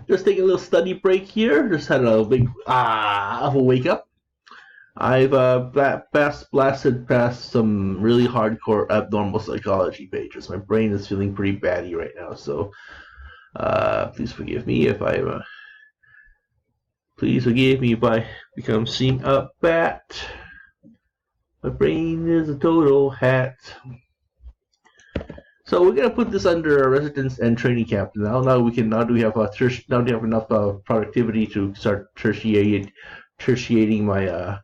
Just taking a little study break here. Just had a big of a wake up. I've blasted past some really hardcore abnormal psychology pages. My brain is feeling pretty batty right now, so please forgive me if become seeing a bat. My brain is a total hat. So we're gonna put this under residence and training camp. Now we have enough productivity to start tertiating my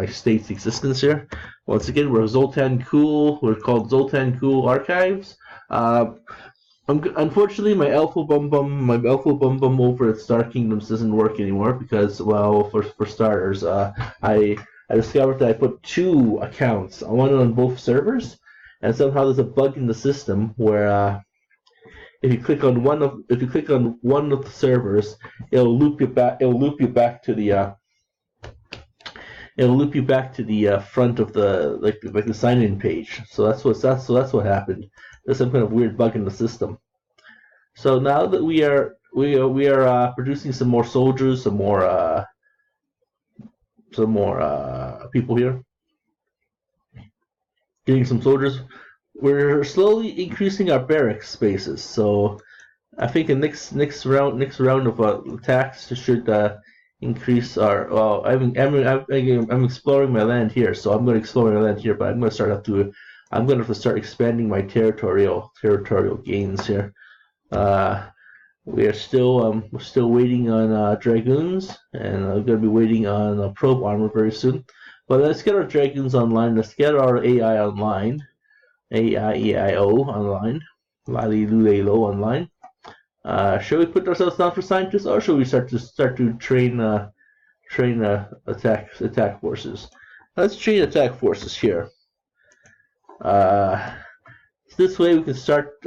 state's existence here. Once again, we're Zultan Kul. We're called Zultan Kul Archives. Unfortunately, my alpha bum bum over at Star Kingdoms doesn't work anymore because, well, for starters, I discovered that I put 2 accounts, one on both servers, and somehow there's a bug in the system where if you click on one of the servers, it'll loop you back to the front of the the sign-in page. So that's what happened. There's some kind of weird bug in the system. So now that we are producing some more soldiers, some more people here, getting some soldiers. We're slowly increasing our barracks spaces. So I think the next round of attacks should increase our. Well, I'm exploring my land here, so I'm going to explore my land here, but I'm going to have to start expanding my territorial gains here. We're still waiting on dragoons, and I'm going to be waiting on probe armor very soon. But let's get our dragoons online. Let's get our AI online. AIEIO online. Lalilulelo online. Should we put ourselves down for scientists, or should we start to train attack forces? Let's train attack forces here. This way we can start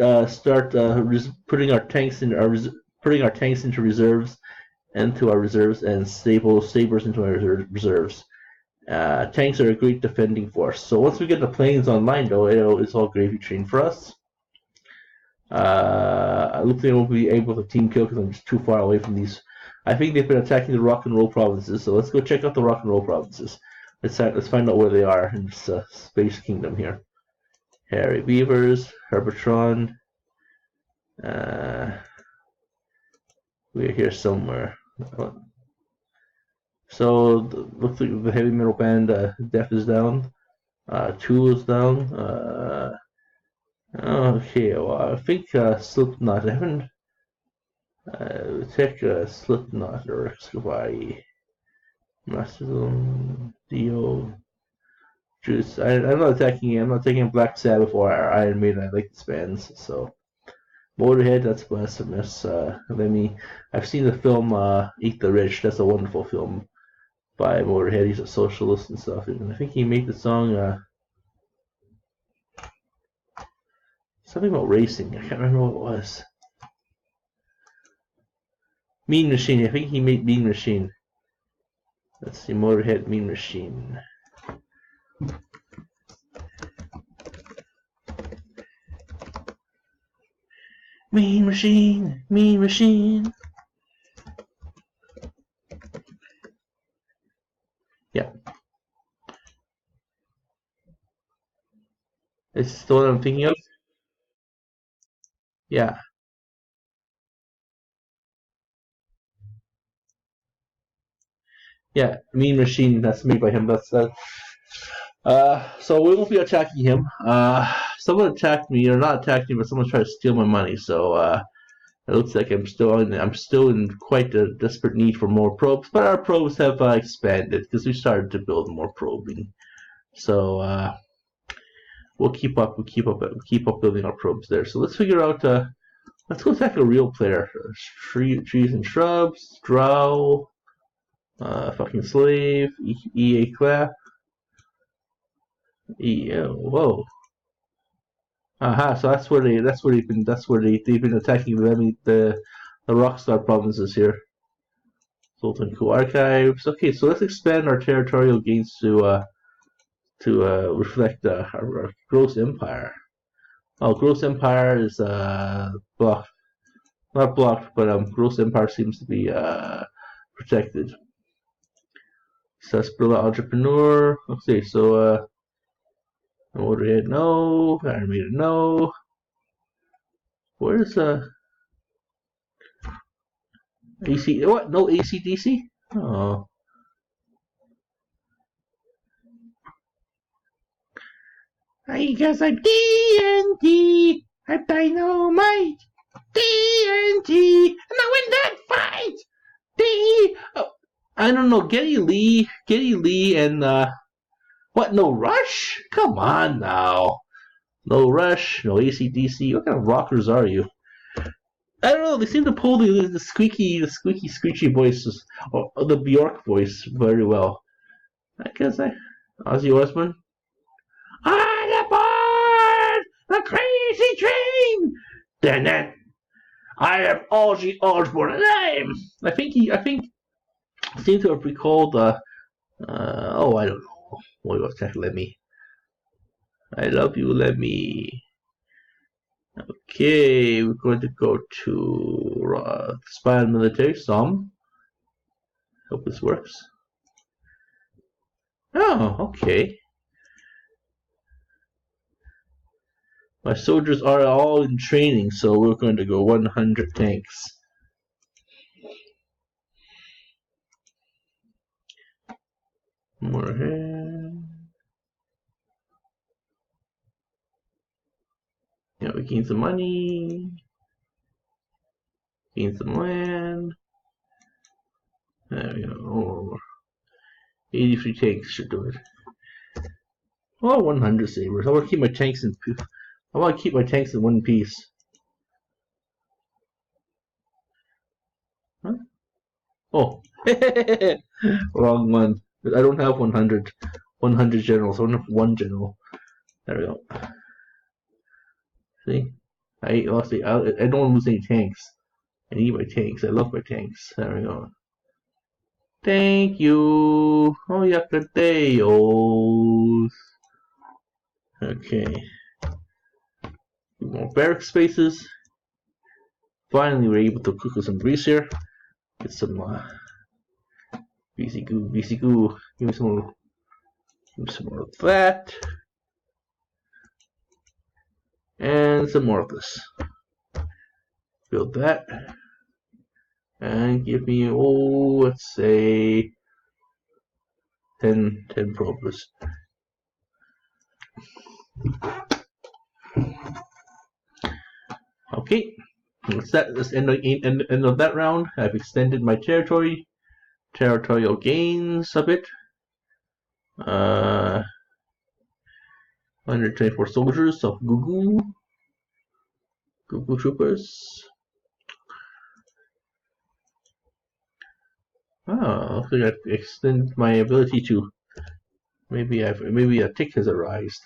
putting our tanks into reserves, and sabers into our reserves. Tanks are a great defending force. So once we get the planes online, though, it's all gravy train for us. I look like I won't be able to team kill because I'm just too far away from these. I think they've been attacking the rock and roll provinces, so let's go check out the rock and roll provinces. Let's find out where they are in this space kingdom here. Hairy Beavers, Herbatron. We're here somewhere. So looks like the heavy metal band Death is down. Tool is down. Okay, well I think Slipknot. I haven't check Slipknot or Excavai. Mastodon, Dio. Juice. I'm not attacking him. I'm not taking Black Sabbath or Iron Maiden. I like these bands. So Motorhead, that's blasphemous. I've seen the film Eat the Rich. That's a wonderful film by Motorhead. He's a socialist and stuff. And I think he made the song something about racing. I can't remember what it was. Mean Machine. I think he made Mean Machine. Let's see, Motorhead, Mean Machine. Mean Machine, Mean Machine. Yeah. It's the one I'm thinking of? Yeah. Yeah, Mean Machine, that's made by him. So we won't be attacking him. Someone attacked me, or not attacked me, but someone tried to steal my money. So it looks like I'm still in quite a desperate need for more probes. But our probes have expanded because we started to build more probing. So we'll keep up building our probes there. So let's figure out. Let's go attack a real player. Trees and shrubs. Drow. Fucking slave. EA clap. Whoa. Aha, so they've been attacking the Rockstar provinces here. Zultan Kul Archives. Okay, so let's expand our territorial gains to reflect our gross empire. Oh, Gross Empire is blocked. Not blocked, but Gross Empire seems to be protected. Sarsaparilla Entrepreneur. Okay, so Motorhead, no. Animated, no. Where's AC? What? No ACDC? Oh. Because I'm TNT. I'm Dynamite. TNT. And I win that fight. Oh, I don't know. Geddy Lee, and what? No Rush? Come on now. No Rush. No ACDC. What kind of rockers are you? I don't know. They seem to pull the squeaky, screechy voices, or the Bjork voice very well. I guess Ozzy Osbourne. On aboard the crazy train. Then I am Ozzy Osbourne. I think I seem to have recalled oh, I don't know. What was that, Lemmy? I love you, Lemmy. Okay, we're going to go to Spy on Military Some. Hope this works. Oh, okay. My soldiers are all in training, so we're going to go 100 tanks. More here. Yeah, we gain some money. Gain some land. There we go. 83 tanks should do it. Oh, 100 sabers. I want to keep my tanks in. I want to keep my tanks in one piece. Huh? Oh, wrong one. I don't have 100 generals. I only have one general. There we go. See, I don't want to lose any tanks. I need my tanks. I love my tanks. There we go. Thank you. Oh, Yakadeo. Okay. More barrack spaces. Finally, we're able to cook with some grease here. Get some VC goo. Give me some more of that. And some more of this. Build that. And give me, let's say 10 probers. Okay, that's end of that round. I've extended my territorial gains a bit. 124 soldiers of Gugu troopers. Oh, I think I've extended my ability to. Maybe a tick has aroused.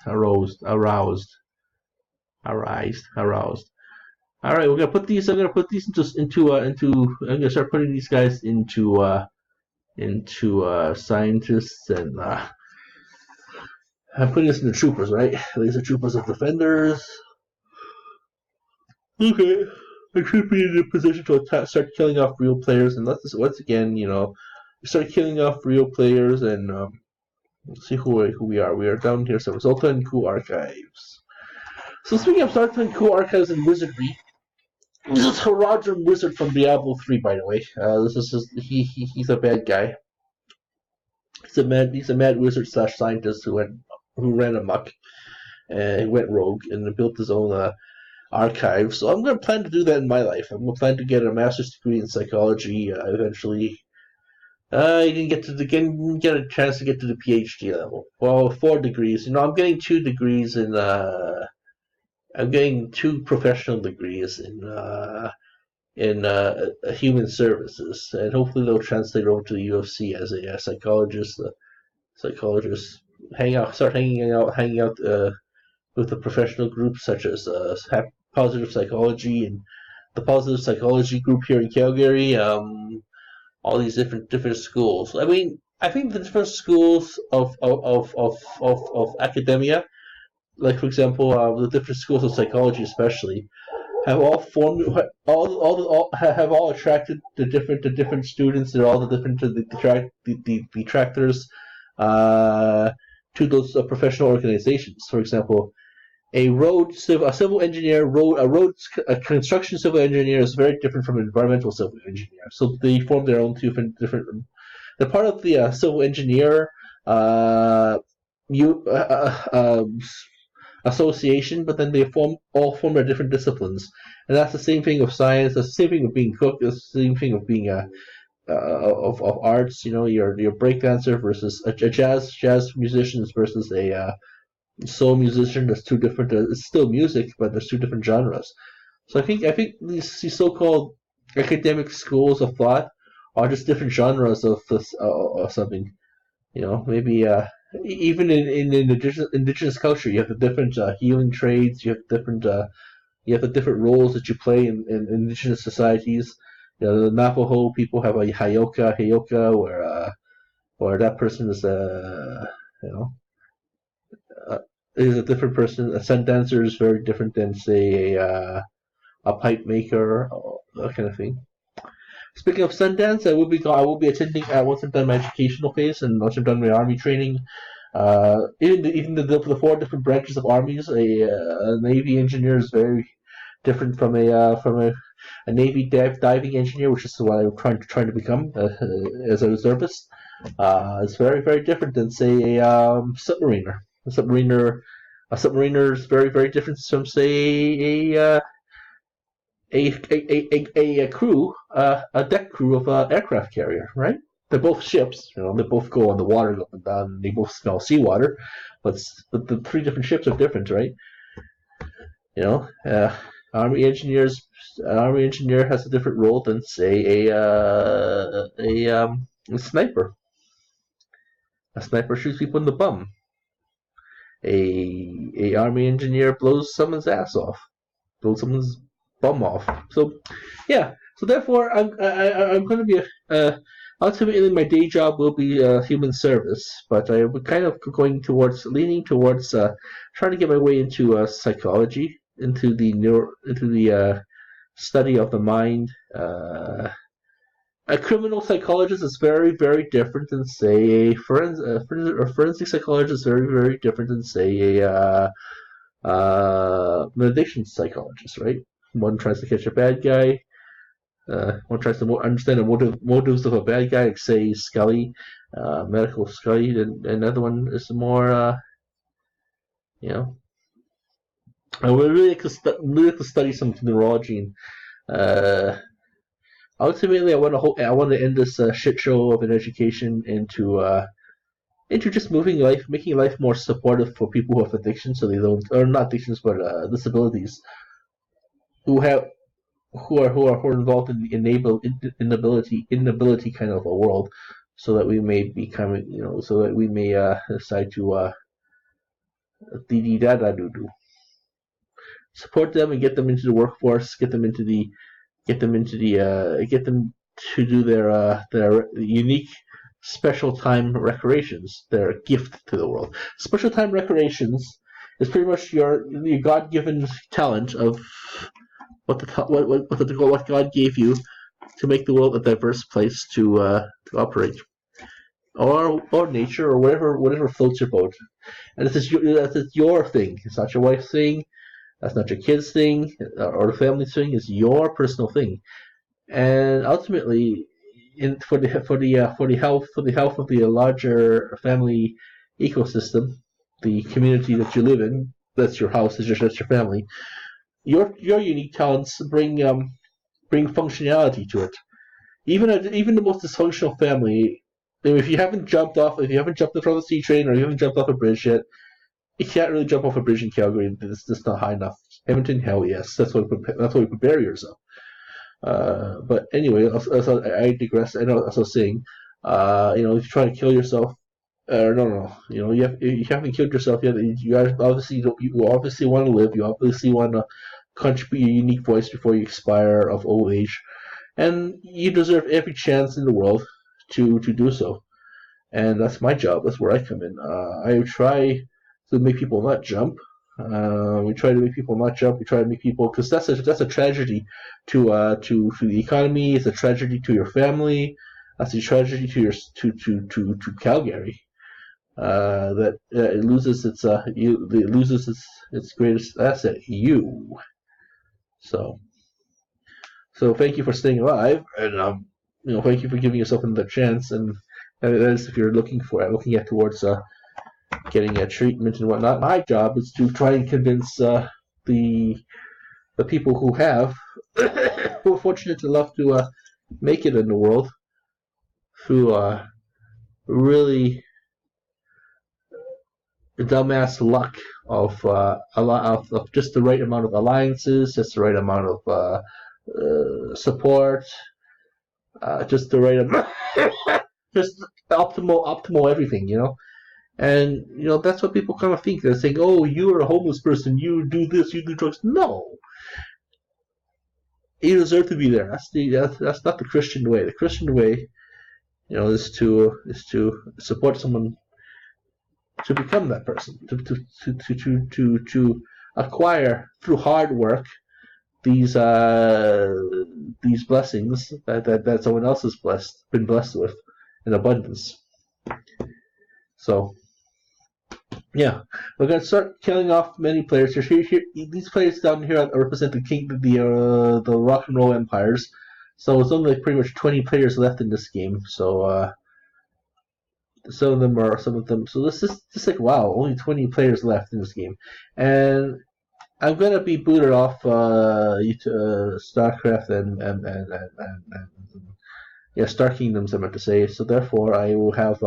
All right, we're gonna put these. I'm gonna put these into. I'm gonna start putting these guys into scientists, and I'm putting this into troopers, right? These are troopers of defenders. Okay, I should be in a position to start killing off real players, and once again, start killing off real players, and let's see who we are. We are down here. So Zultan Kul Archives. So speaking of Zultan Kul Archives and wizardry, this is Haradrim Wizard from Diablo 3, by the way. He's a bad guy. He's a mad wizard / scientist who ran amok, and he went rogue and built his own archive. So I'm going to plan to do that in my life. I'm going to plan to get a master's degree in psychology eventually. You can get a chance to get to the PhD level. Well, 4 degrees. I'm getting 2 degrees in. I'm getting 2 professional degrees in human services, and hopefully they'll translate over to the UFC as a psychologist. Psychologist start hanging out with the professional groups such as positive psychology and the positive psychology group here in Calgary. All these different schools. I mean, I think the different schools of academia like for example, the different schools of psychology, especially, have all formed have all attracted the different students. They're all the different the detractors to those professional organizations. For example, a civil engineer, a construction civil engineer is very different from an environmental civil engineer. So they form their own different. They're part of the civil engineer uh, you association, but then they all form their different disciplines, and that's the same thing of science. That's the same thing of being cook. That's the same thing of being of arts. You know, your break dancer versus a jazz musicians versus a soul musician. That's two different. It's still music, but there's two different genres. So I think these so-called academic schools of thought are just different genres of this or something. You know, maybe even in indigenous culture, you have the different healing trades. You have the different roles that you play in indigenous societies. You know, the Navajo people have a hayoka, where that person is you know uh, is a different person. A sun dancer is very different than say a pipe maker, or that kind of thing. Speaking of Sundance, I will be attending once I'm done my educational phase and once I'm done my army training. Even the four different branches of armies, a navy engineer is very different from a navy diving engineer, which is what I'm trying to become as a reservist. It's very different than say submariner. A submariner is very different from say a crew, a deck crew of an aircraft carrier, right? They're both ships, you know. They both go on the water up and down. They both smell seawater, but the three different ships are different, right? You know, army engineers, an army engineer has a different role than say a sniper. A sniper shoots people in the bum. A army engineer blows someone's ass off, blows someone's bum off. So, yeah. So therefore, I'm going to be ultimately my day job will be human service, but I would kind of leaning towards trying to get my way into psychology, into the study of the mind. A criminal psychologist is very different than say a forensic psychologist is very different than say an addiction psychologist, right? One tries to catch a bad guy. One tries to understand the motives of a bad guy, like say Scully, medical Scully, and another one is more, you know, I would really like to study some neurology. And, ultimately, I want to end this shit show of an education into just making life more supportive for people who have addictions, so they don't, or not addictions, but disabilities, who have who are involved in the inability kind of a world, so that we may become, you know, so that we may decide to dee da da do do support them and get them into the workforce, get them to do their unique special time recreations, their gift to the world. Special time recreations is pretty much your God given talent of what God gave you to make the world a diverse place to operate, or nature, or whatever floats your boat. And this is your thing. It's not your wife's thing. That's not your kid's thing or the family's thing. It's your personal thing. And ultimately, for the health of the larger family ecosystem, the community that you live in, that's your house. That's your family. Your unique talents bring functionality to it. Even the most dysfunctional family, if you haven't jumped in front of the C train, or you haven't jumped off a bridge yet, you can't really jump off a bridge in Calgary. It's just not high enough. Edmonton, hell yes, that's why we put barriers up. But anyway, I digress. I know, as I was saying, if you try to kill yourself, no, you haven't killed yourself yet. You obviously want to live. You obviously want to contribute your unique voice before you expire of old age, and you deserve every chance in the world to do so. And that's my job. That's where I come in. I try to make people not jump. We try to make people not jump. We try to make people, because that's a tragedy to the economy. It's a tragedy to your family. That's a tragedy to your to Calgary. That it loses its greatest asset, you. So thank you for staying alive, and thank you for giving yourself another chance. And that is if you're looking at towards getting a treatment and whatnot. My job is to try and convince the people who who are fortunate enough to make it in the world through really dumbass luck of a lot of just the right amount of alliances, just the right amount of support, just the right amount, just optimal everything, And that's what people kind of think. They're saying, "Oh, you're a homeless person. You do this. You do drugs." No, you deserve to be there. That's not the Christian way. The Christian way, is to support someone to become that person, to acquire through hard work these blessings that someone else has been blessed with in abundance. So. Yeah, we're gonna start killing off many players here. These players down here represent the rock and roll empires. So it's only pretty much 20 players left in this game. So some of them. So this is just like wow, only 20 players left in this game, and I'm gonna be booted off StarCraft and Star Kingdoms. I meant to say. So therefore, I will have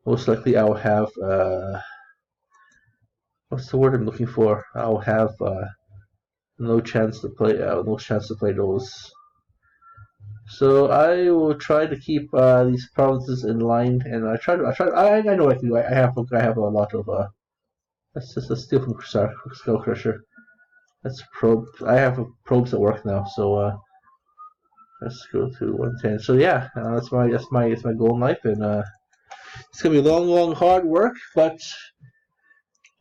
most likely I will have. What's the word I'm looking for? I'll have no chance to play those. So I will try to keep these provinces in line, and I know I can do. I have a lot of. That's just a steal from Skull Crusher. That's probe. I have probes at work now, so let's go to 110. So yeah, that's my goal in life, and it's gonna be long, hard work, but.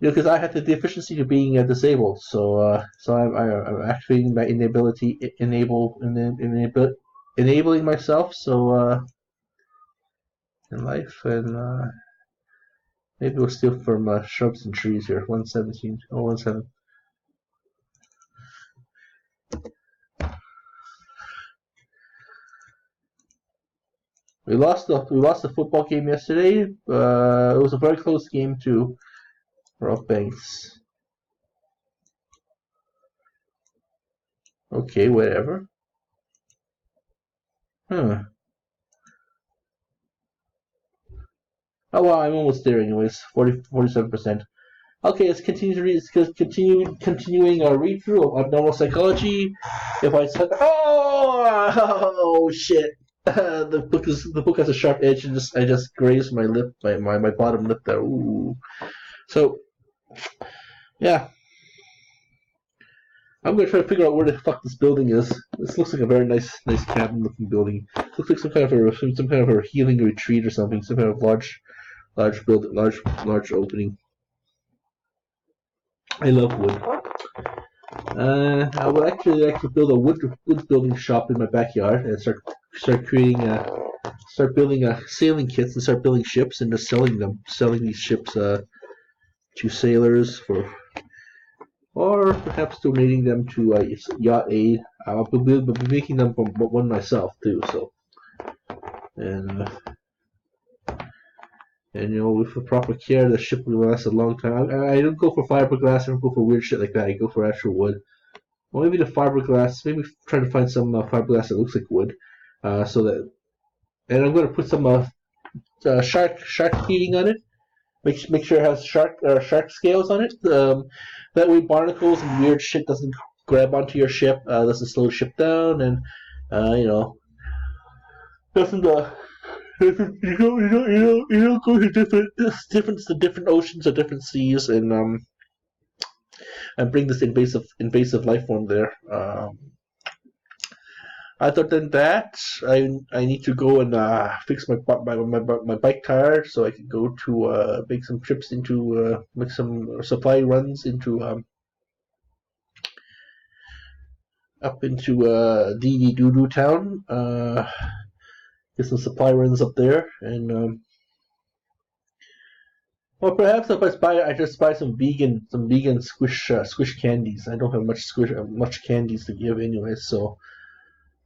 Because I had the deficiency of being disabled, so I'm activating my enabling myself. So in life, and maybe we'll steal from shrubs and trees here. 117. Oh, 17. We lost the football game yesterday. It was a very close game too. Rob Banks. Okay, whatever. Oh well, I'm almost there anyways. 47%. Okay, let's continuing our read through of Abnormal Psychology. If I said, oh shit, the book has a sharp edge, and I just grazed my lip, my bottom lip there. Ooh. So yeah, I'm gonna try to figure out where the fuck this building is. This looks like a very nice cabin-looking building. Looks like some kind of a healing retreat or something. Some kind of large building, large opening. I love wood. I would actually build a wood building shop in my backyard and start building sailing kits and start building ships and just selling these ships to sailors or perhaps donating them to Yacht Aid. I'll be making them one myself too. So and with the proper care, the ship will last a long time. I don't go for fiberglass. I don't go for weird shit like that. I go for actual wood. Well, maybe the fiberglass. Maybe try to find some fiberglass that looks like wood. So that, and I'm going to put some shark feeding on it. Make sure it has shark scales on it. That way, barnacles and weird shit doesn't grab onto your ship. Doesn't slow the ship down, and doesn't. You don't go to different oceans or different seas and bring this invasive life form there. Other than that, I need to go and fix my bike tire so I can go to make some trips into make some supply runs into up into Dee Dee Doo Doo Town. Get some supply runs up there, and or perhaps if I just buy some vegan squish candies. I don't have much candies to give anyway, so.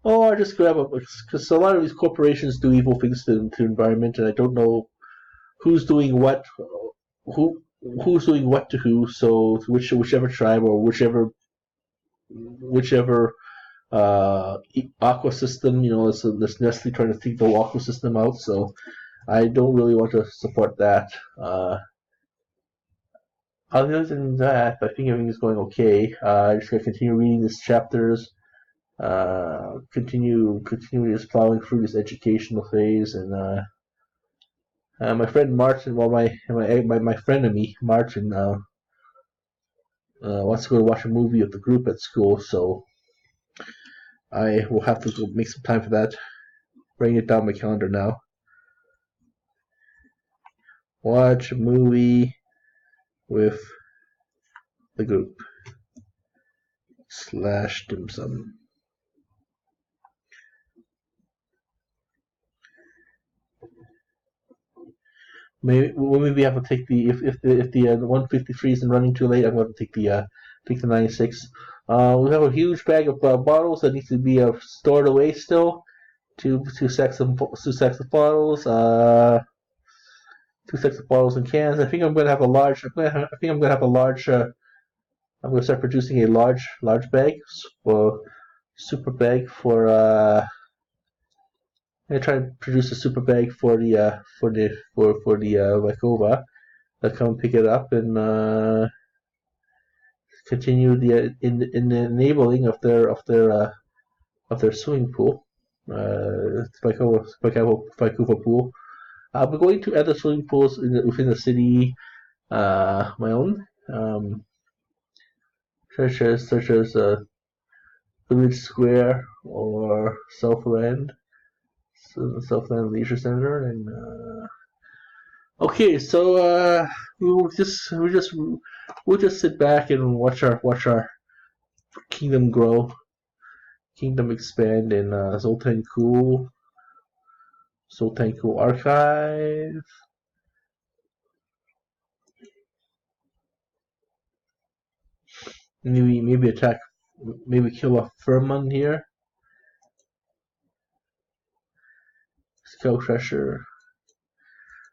Or I just grab because a lot of these corporations do evil things to the environment, and I don't know who's doing what, who's doing what to who. So whichever tribe or whichever aqua system, this Nestle trying to take the aqua system out. So I don't really want to support that. Other than that, I think everything is going okay. I just gotta continue reading these chapters. Continue just plowing through this educational phase, and my friend Martin, well, my friend and me, Martin, wants to go to watch a movie with the group at school, so I will have to go make some time for that. Writing it down my calendar now. Watch a movie with the group / dim sum. Maybe I have to take the if the 153 isn't running too late, I'm going to take the 96. We have a huge bag of bottles that needs to be stored away still. Two sets of bottles. 2 sets of bottles and cans. I think I'm going to have a large. I'm going to start producing a large bag super bag for. I'm gonna try and produce a super bag for the Vakova. They'll come pick it up and continue in the enabling of their swimming pool. Vakova pool. I'll be going to other swimming pools within the city, my own, such as Village Square or Southland Leisure Center, and okay, so we'll just sit back and watch our kingdom grow, kingdom expand in Zultan Kul Archive. Maybe attack, maybe kill a Furman here. Skull Crusher.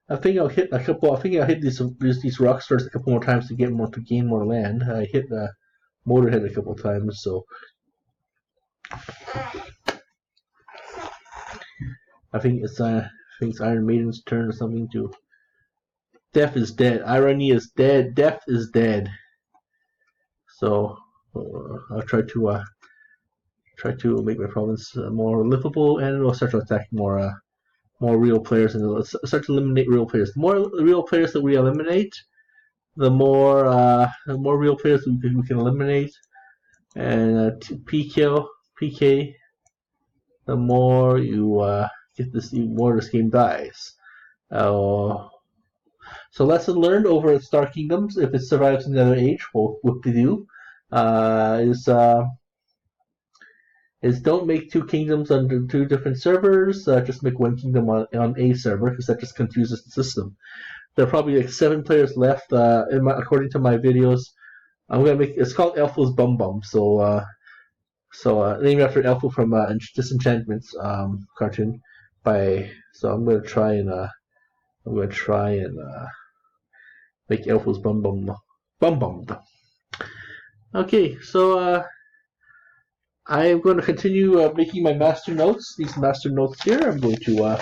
I think I'll hit these rock stars a couple more times to gain more land. I hit the Motorhead a couple times, so I think it's Iron Maiden's turn or something to. Death is dead. Irony is dead. Death is dead. So I'll try to make my province more livable, and it'll start to attack more real players, and start to eliminate real players. The more real players that we eliminate, the more real players we can eliminate, and PK, the more you get this, the more this game dies. So lesson learned over at Star Kingdoms: if it survives another age, what to do is don't make 2 kingdoms under 2 different servers. Just make 1 kingdom on a server, because that just confuses the system. There are probably like 7 players left. According to my videos, I'm gonna make it's called Elfo's Bum Bum. So named after Elfo from Disenchantment's cartoon. So I'm gonna try and make Elfo's Bum Bum. Okay, so I'm going to continue making my master notes. These master notes here, I'm going to.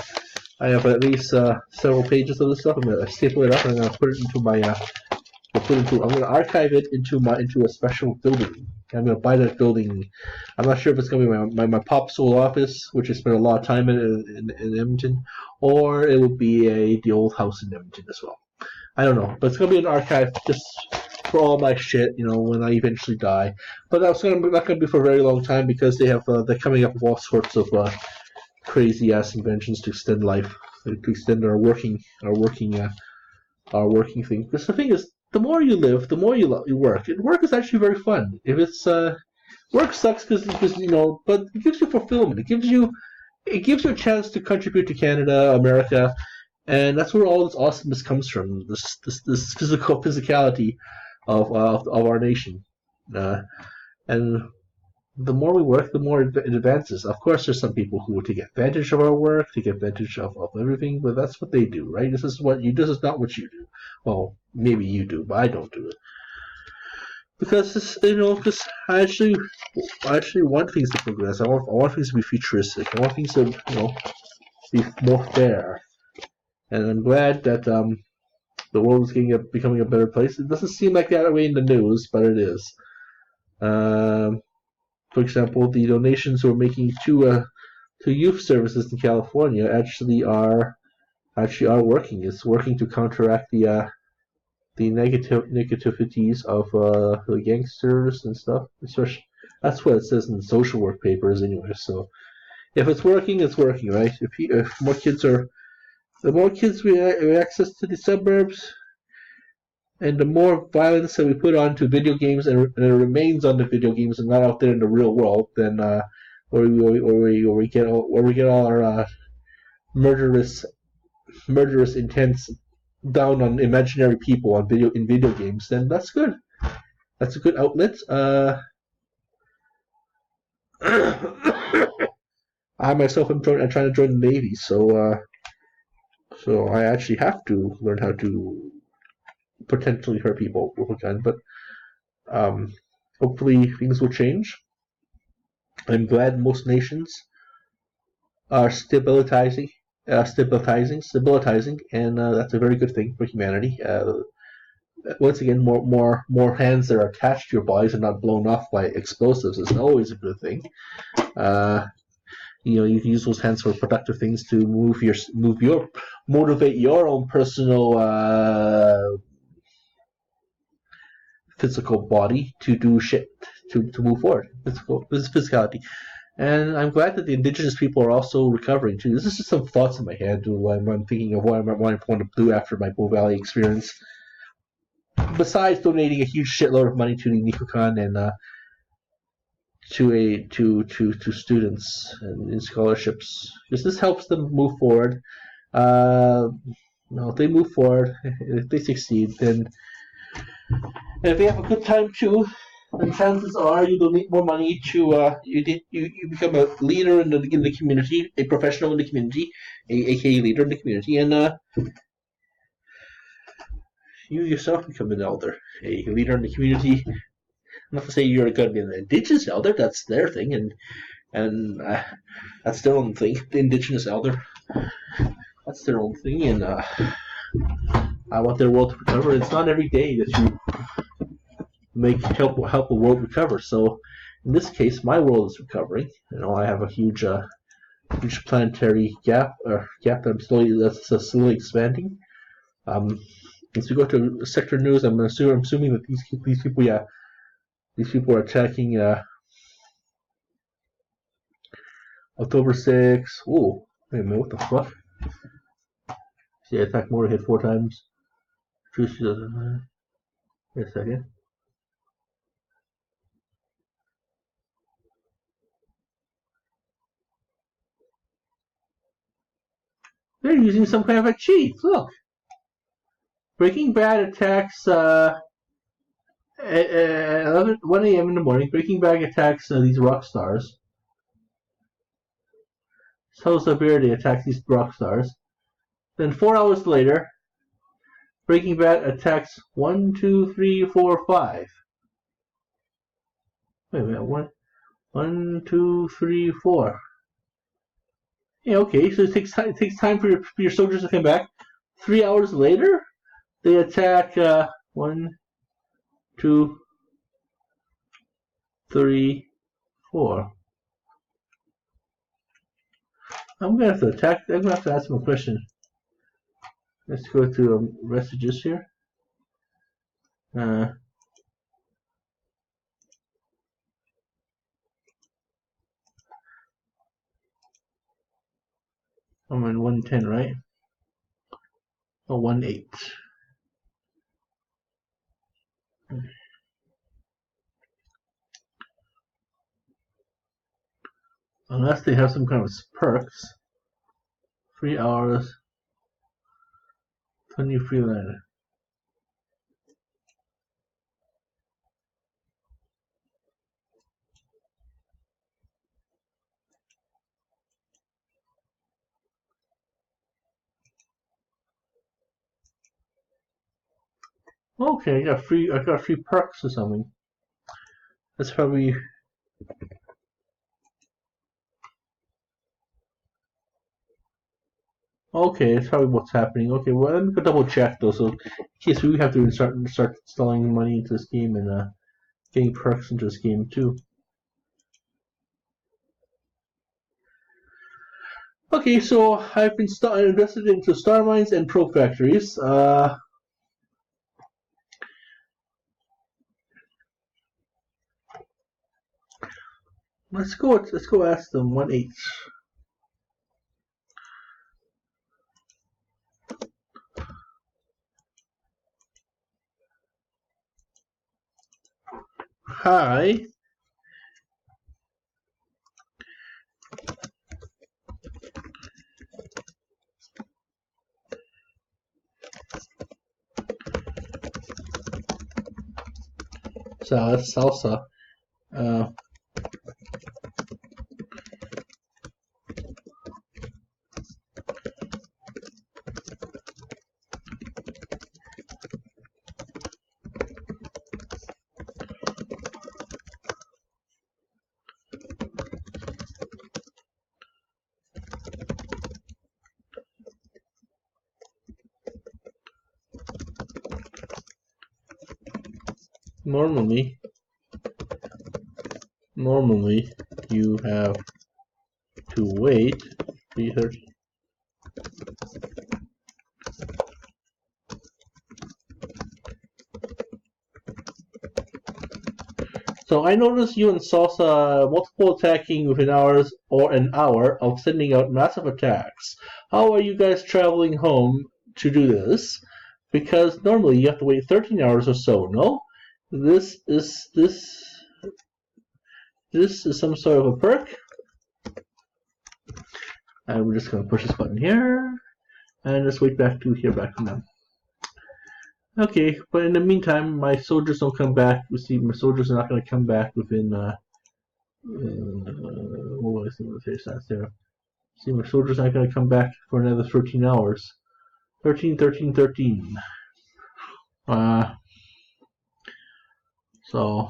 I have at least several pages of this stuff. I'm going to staple it up and I'm going to put it into my. I'm going to archive it into a special building. I'm going to buy that building. I'm not sure if it's going to be my Pop Soul office, which I spent a lot of time in Edmonton, or it will be the old house in Edmonton as well. I don't know, but it's going to be an archive just for all my shit, when I eventually die. But that's not gonna be for a very long time because they're coming up with all sorts of crazy ass inventions to extend life, to extend our working thing. Because the thing is, the more you live, the more you work. And work is actually very fun. If it's work sucks because but it gives you fulfillment. It gives you a chance to contribute to Canada, America, and that's where all this awesomeness comes from. This physicality of our nation, and the more we work, the more it advances. Of course, there's some people who take advantage of our work, take advantage of everything, but that's what they do, right? This is not what you do. Well, maybe you do, but I don't do it because because I actually want things to progress. I want things to be futuristic. I want things to be more fair, and I'm glad that the world is becoming a better place. It doesn't seem like that way in the news, but it is. Um, for example, the donations we're making to youth services in California actually are working. It's working to counteract the negativities of the gangsters and stuff. Especially, that's what it says in social work papers anyway. So if it's working, it's working, right? If the more kids we have access to the suburbs, and the more violence that we put onto video games and it remains on the video games and not out there in the real world, then where we get all our murderous intents down on imaginary people in video games, then that's good. That's a good outlet. I myself am trying to join the Navy, so I actually have to learn how to potentially hurt people with a gun, but hopefully things will change. I'm glad most nations are stabilizing, and that's a very good thing for humanity. Once again, more hands that are attached to your bodies and not blown off by explosives is always a good thing. You can use those hands for productive things to motivate your own personal physical body to do shit, to move forward. Physicality. And I'm glad that the indigenous people are also recovering too. This is just some thoughts in my head when I'm thinking of what I want to do after my Bow Valley experience. Besides donating a huge shitload of money to the Nikukan and to students and in scholarships, because this helps them move forward. If they move forward, if they succeed, then and if they have a good time too, then chances are you donate more money to you become a leader in the community, a professional in the community, aka leader in the community, and you yourself become an elder, a leader in the community. Not to say you're going to be an indigenous elder, that's their thing, and that's their own thing. The indigenous elder, that's their own thing, and I want their world to recover. It's not every day that you help the world recover. So in this case, my world is recovering. I have a huge planetary gap that that's slowly expanding. As we go to sector news, I'm assuming that these people are attacking October 6th. Oh, wait a minute, what the fuck? See, I attacked Motorhead 4 times. Wait a second. They're using some kind of a cheat. Look. Breaking Bad attacks at 1 a.m. in the morning. Breaking Bad attacks these rock stars. Salsa Verde attacks these rock stars. Then 4 hours later, Breaking Bad attacks 1, 2, 3, 4, 5. Wait a minute, 1, 2, 3, 4. Yeah, okay, so it takes time for your soldiers to come back. 3 hours later, they attack 1, 2, 3, 4. I'm gonna have to ask them a question. Let's go to messages here. I'm in 110, right? Oh, 1.8. Unless they have some kind of perks. 3 hours, 20 free land. Okay, I got free perks or something. That's probably okay. That's probably what's happening. Okay, well let me go double check though. So in case we have to start installing money into this game and getting perks into this game too. Okay, so I've been invested into star mines and pro factories. Let's go ask them 1.8. Hi. Salsa. Uh, normally you have to wait 3:30. So I noticed you and Salsa multiple attacking within hours or an hour of sending out massive attacks. How are you guys traveling home to do this? Because normally you have to wait 13 hours or so, no? This is some sort of a perk. And we're just gonna push this button here and just wait to hear back from them. Okay, but in the meantime, my soldiers don't come back. You see, my soldiers are not going to come back within, what was the stats there? See, my soldiers aren't going to come back for another 13 hours. 13, 13, 13. So,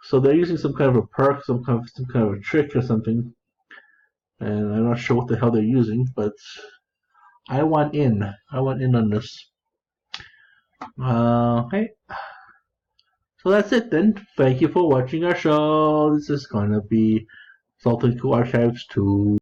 so they're using some kind of a perk, some kind of a trick or something. And I'm not sure what the hell they're using, but I want in. I want in on this. Okay. So that's it then. Thank you for watching our show. This is gonna be Zultan Kul Archives 2.